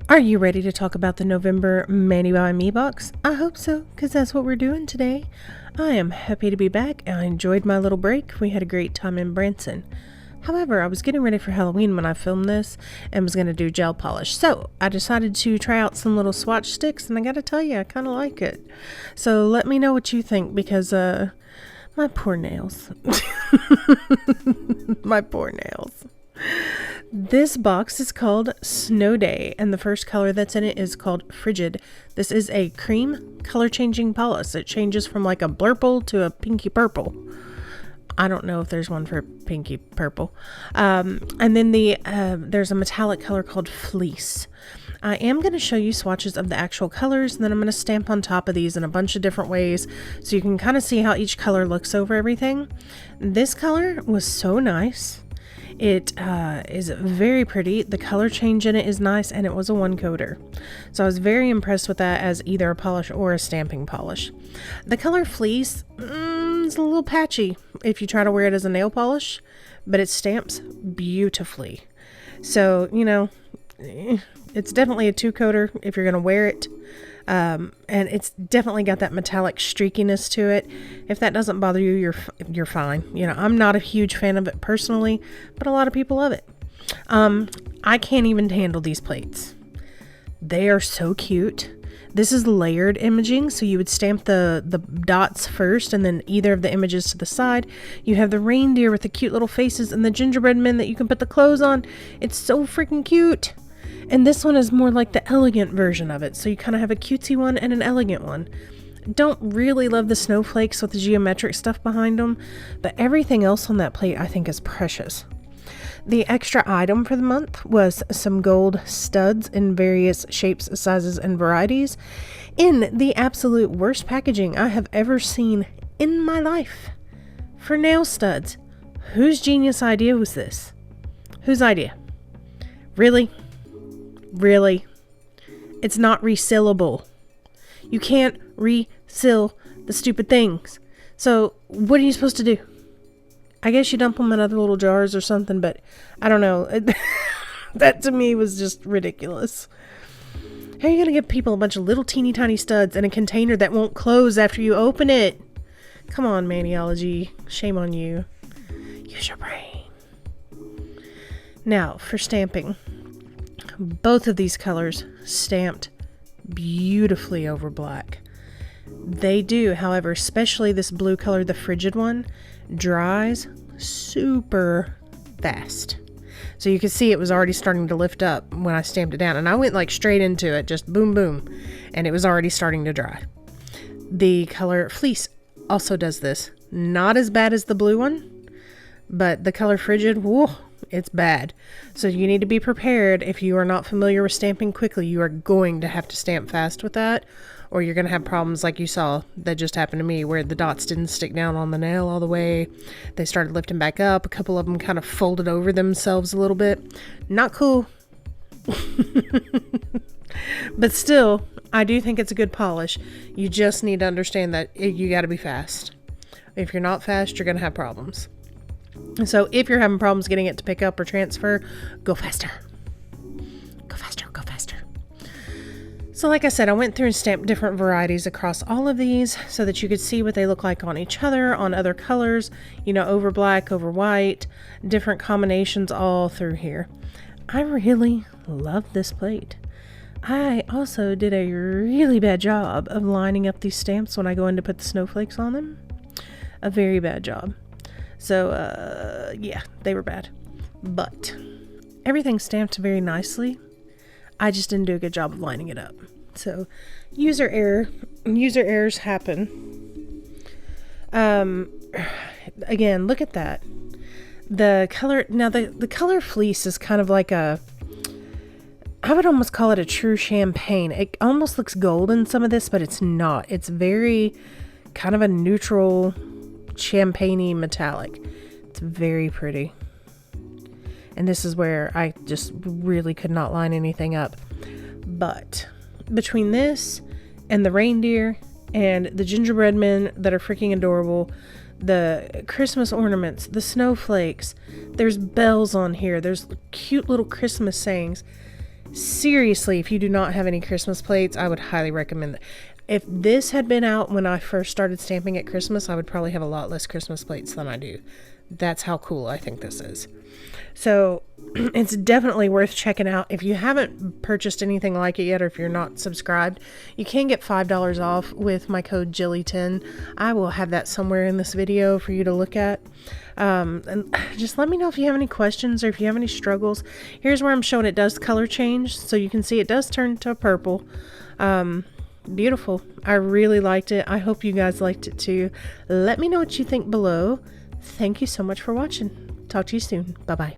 Are you ready to talk about the November Mani by Me box? I hope so, because that's what we're doing today. I am happy to be back. I enjoyed my little break. We had a great time in Branson. However, I was getting ready for Halloween when I filmed this and was going to do gel polish. So I decided to try out some little swatch sticks, and I got to tell you, I kind of like it. So let me know what you think, because my poor nails. My poor nails. This box is called Snow Day, and the first color that's in it is called Frigid. This is a cream color changing polish. It changes from like a blurple to a pinky purple. I don't know if there's one for pinky purple. And then there's a metallic color called Fleece. I am going to show you swatches of the actual colors, and then I'm going to stamp on top of these in a bunch of different ways so you can kind of see how each color looks over everything. This color was so nice. It is very pretty. The color change in it is nice, and it was a one coater. So I was very impressed with that as either a polish or a stamping polish. The color Fleece is a little patchy if you try to wear it as a nail polish, but it stamps beautifully. So, you know, it's definitely a two coater if you're going to wear it. And it's definitely got that metallic streakiness to it. If that doesn't bother you, you're fine. You know, I'm not a huge fan of it personally, but a lot of people love it. I can't even handle these plates. They are so cute. This is layered imaging, so you would stamp the dots first and then either of the images to the side. You have the reindeer with the cute little faces and the gingerbread men that you can put the clothes on. It's so freaking cute. And this one is more like the elegant version of it. So you kind of have a cutesy one and an elegant one. Don't really love the snowflakes with the geometric stuff behind them, but everything else on that plate I think is precious. The extra item for the month was some gold studs in various shapes, sizes, and varieties in the absolute worst packaging I have ever seen in my life for nail studs. Whose genius idea was this? Whose idea? Really? Really? It's not resellable. You can't reseal the stupid things. So what are you supposed to do? I guess you dump them in other little jars or something, but I don't know. That to me was just ridiculous. How are you going to give people a bunch of little teeny tiny studs in a container that won't close after you open it? Come on, Maniology. Shame on you. Use your brain. Now, for stamping. Both of these colors stamped beautifully over black. They do, however, especially this blue color, the Frigid one, dries super fast. So you can see it was already starting to lift up when I stamped it down. And I went like straight into it, just boom, boom. And it was already starting to dry. The color Fleece also does this. Not as bad as the blue one, but the color Frigid, whoa. It's bad. So you need to be prepared. If you are not familiar with stamping quickly, you are going to have to stamp fast with that, or you're going to have problems like you saw that just happened to me, where the dots didn't stick down on the nail all the way. They started lifting back up. A couple of them kind of folded over themselves a little bit. Not cool. But still, I do think it's a good polish. You just need to understand that you got to be fast. If you're not fast, you're going to have problems. So if you're having problems getting it to pick up or transfer, go faster. Go faster, go faster. So like I said, I went through and stamped different varieties across all of these so that you could see what they look like on each other, on other colors, you know, over black, over white, different combinations all through here. I really love this plate. I also did a really bad job of lining up these stamps when I go in to put the snowflakes on them. A very bad job. So, yeah, they were bad. But everything stamped very nicely. I just didn't do a good job of lining it up. So, user error. User errors happen. Again, look at that. The color, now the color Fleece is kind of like I would almost call it a true champagne. It almost looks gold in some of this, but it's not. It's very kind of a neutral champagne-y metallic. It's very pretty. And this is where I just really could not line anything up. But between this and the reindeer and the gingerbread men that are freaking adorable, the Christmas ornaments, the snowflakes, there's bells on here, there's cute little Christmas sayings. Seriously, if you do not have any Christmas plates, I would highly recommend it. If this had been out when I first started stamping at Christmas, I would probably have a lot less Christmas plates than I do. That's how cool I think this is. So it's definitely worth checking out. If you haven't purchased anything like it yet, or if you're not subscribed, you can get $5 off with my code JILLIE10. I will have that somewhere in this video for you to look at. And just let me know if you have any questions or if you have any struggles. Here's where I'm showing it does color change, so you can see it does turn to purple. Beautiful. I really liked it. I hope you guys liked it too. Let me know what you think below. Thank you so much for watching. Talk to you soon. Bye-bye.